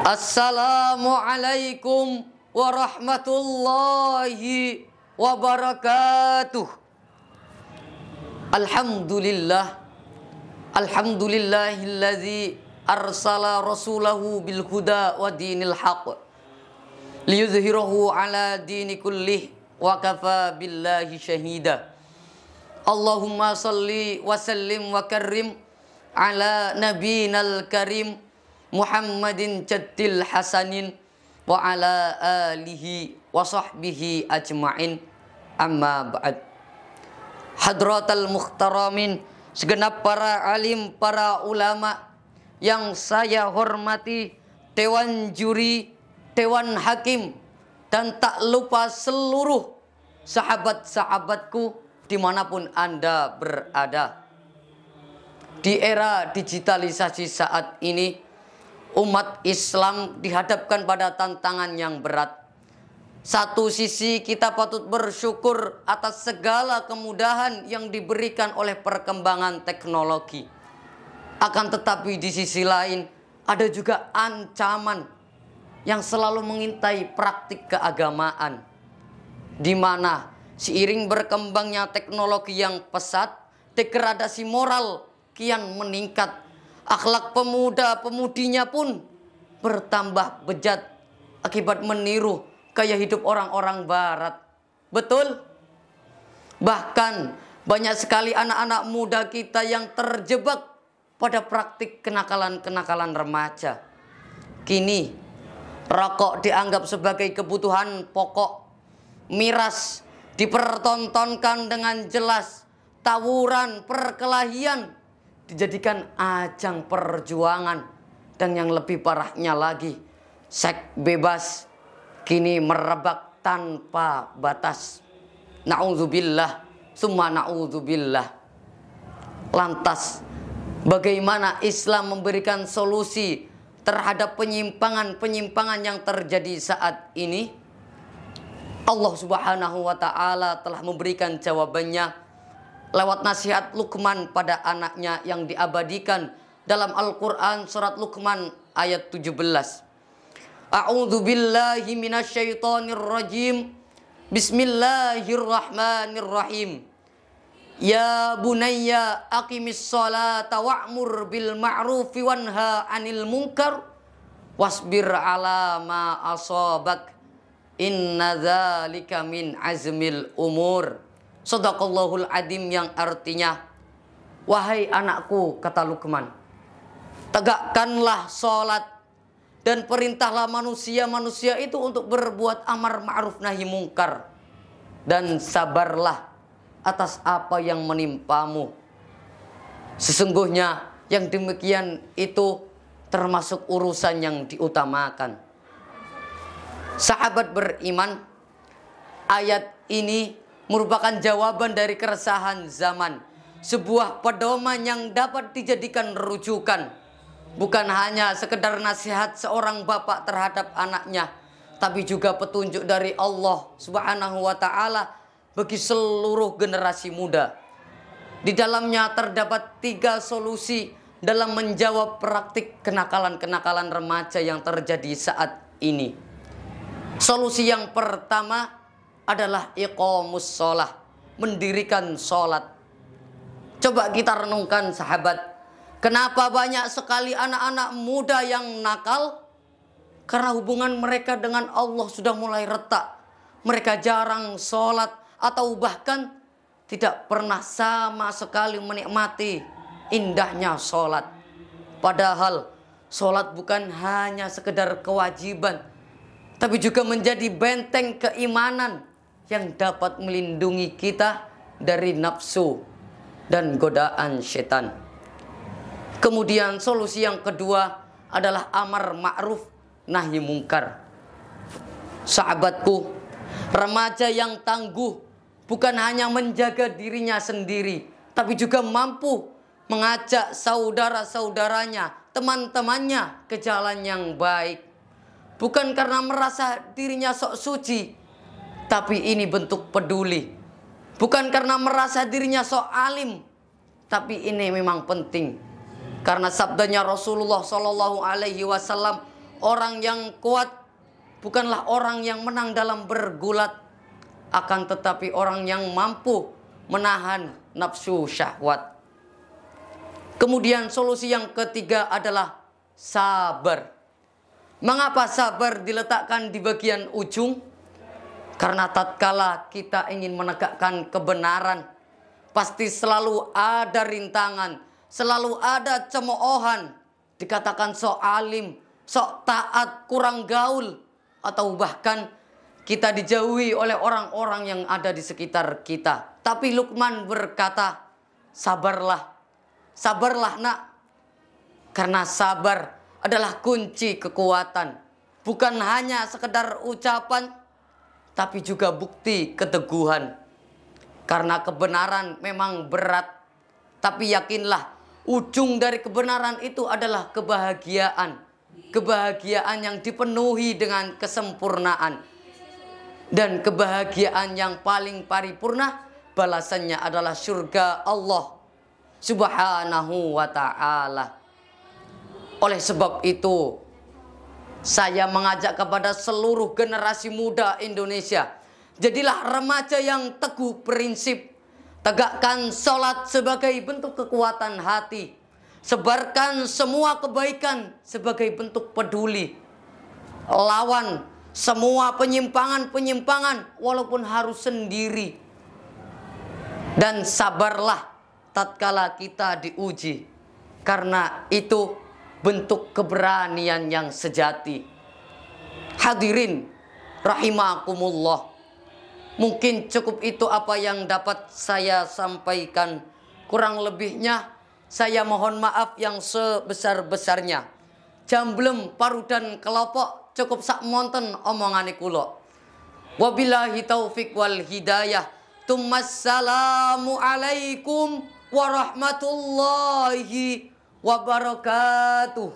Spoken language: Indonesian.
Assalamualaikum warahmatullahi wabarakatuh. Alhamdulillahilladzi arsala rasulahu bil huda wa dinil haq liyuzhirahu ala dini kullih wa kafa billahi syahida. Allahumma salli wa sallim wa karrim ala nabiyinal karim Muhammadin jaddil hasanin wa ala alihi wa sahbihi ajma'in, amma ba'd. Hadratal muhtaramin, segenap para alim, para ulama yang saya hormati, dewan juri, dewan hakim, dan tak lupa seluruh sahabat-sahabatku dimanapun Anda berada. Di era digitalisasi saat ini, umat Islam dihadapkan pada tantangan yang berat. Satu sisi kita patut bersyukur atas segala kemudahan yang diberikan oleh perkembangan teknologi. Akan tetapi di sisi lain ada juga ancaman yang selalu mengintai praktik keagamaan, di mana seiring berkembangnya teknologi yang pesat, degradasi moral kian meningkat. Akhlak pemuda-pemudinya pun bertambah bejat akibat meniru gaya hidup orang-orang barat. Betul? Bahkan banyak sekali anak-anak muda kita yang terjebak pada praktik kenakalan-kenakalan remaja. Kini rokok dianggap sebagai kebutuhan pokok, miras dipertontonkan dengan jelas, tawuran, perkelahian dijadikan ajang perjuangan, dan yang lebih parahnya lagi, seks bebas kini merebak tanpa batas. Na'udzubillah, summa na'udzubillah. Lantas, bagaimana Islam memberikan solusi terhadap penyimpangan-penyimpangan yang terjadi saat ini? Allah Subhanahu wa ta'ala telah memberikan jawabannya lewat nasihat Luqman pada anaknya yang diabadikan dalam Al-Quran surat Luqman ayat 17. A'udzu billahi minasyaitonir rajim. Bismillahirrahmanirrahim. Ya bunayya aqimis sholata wa'mur bil ma'rufi wanha 'anil munkar wasbir 'ala ma asabak. Inna dzalika min azmil umur. Shadaqallahul adzim, yang artinya, wahai anakku, kata Luqman, tegakkanlah sholat dan perintahlah manusia-manusia itu untuk berbuat amar ma'ruf nahi mungkar, dan sabarlah atas apa yang menimpamu. Sesungguhnya yang demikian itu termasuk urusan yang diutamakan. Sahabat beriman, ayat ini merupakan jawaban dari keresahan zaman, sebuah pedoman yang dapat dijadikan rujukan, bukan hanya sekedar nasihat seorang bapak terhadap anaknya, tapi juga petunjuk dari Allah Subhanahu wa ta'ala bagi seluruh generasi muda. Di dalamnya terdapat 3 solusi dalam menjawab praktik kenakalan-kenakalan remaja yang terjadi saat ini. Solusi yang pertama adalah iqamus sholah, mendirikan sholat. Coba kita renungkan sahabat, kenapa banyak sekali anak-anak muda yang nakal? Karena hubungan mereka dengan Allah sudah mulai retak. Mereka jarang sholat atau bahkan tidak pernah sama sekali menikmati indahnya sholat. Padahal sholat bukan hanya sekedar kewajiban, tapi juga menjadi benteng keimanan yang dapat melindungi kita dari nafsu dan godaan setan. Kemudian solusi yang kedua adalah amar ma'ruf nahi mungkar. Sahabatku, remaja yang tangguh bukan hanya menjaga dirinya sendiri, tapi juga mampu mengajak saudara-saudaranya, teman-temannya ke jalan yang baik. Bukan karena merasa dirinya sok suci, tapi ini bentuk peduli. Bukan karena merasa dirinya sok alim, tapi ini memang penting. Karena sabdanya Rasulullah SAW, orang yang kuat bukanlah orang yang menang dalam bergulat, akan tetapi orang yang mampu menahan nafsu syahwat. Kemudian solusi yang ketiga adalah sabar. Mengapa sabar diletakkan di bagian ujung? Karena tatkala kita ingin menegakkan kebenaran, pasti selalu ada rintangan, selalu ada cemoohan. Dikatakan sok alim, sok taat, kurang gaul, atau bahkan kita dijauhi oleh orang-orang yang ada di sekitar kita. Tapi Luqman berkata, sabarlah, sabarlah nak. Karena sabar adalah kunci kekuatan. Bukan hanya sekedar ucapan, tapi juga bukti keteguhan. Karena kebenaran memang berat, tapi yakinlah ujung dari kebenaran itu adalah kebahagiaan. Kebahagiaan yang dipenuhi dengan kesempurnaan. Dan kebahagiaan yang paling paripurna, balasannya adalah surga Allah Subhanahu wa ta'ala. Oleh sebab itu, saya mengajak kepada seluruh generasi muda Indonesia, jadilah remaja yang teguh prinsip. Tegakkan sholat sebagai bentuk kekuatan hati. Sebarkan semua kebaikan sebagai bentuk peduli. Lawan semua penyimpangan-penyimpangan walaupun harus sendiri. Dan sabarlah tatkala kita diuji. Karena itu bentuk keberanian yang sejati. Hadirin rahimakumullah. Mungkin cukup itu apa yang dapat saya sampaikan. Kurang lebihnya saya mohon maaf yang sebesar-besarnya. Jamblem paru dan kelopok cukup sak monten omongane kula. Wabillahi taufik wal hidayah. Tumassalamu alaikum warahmatullahi wabarakatuh.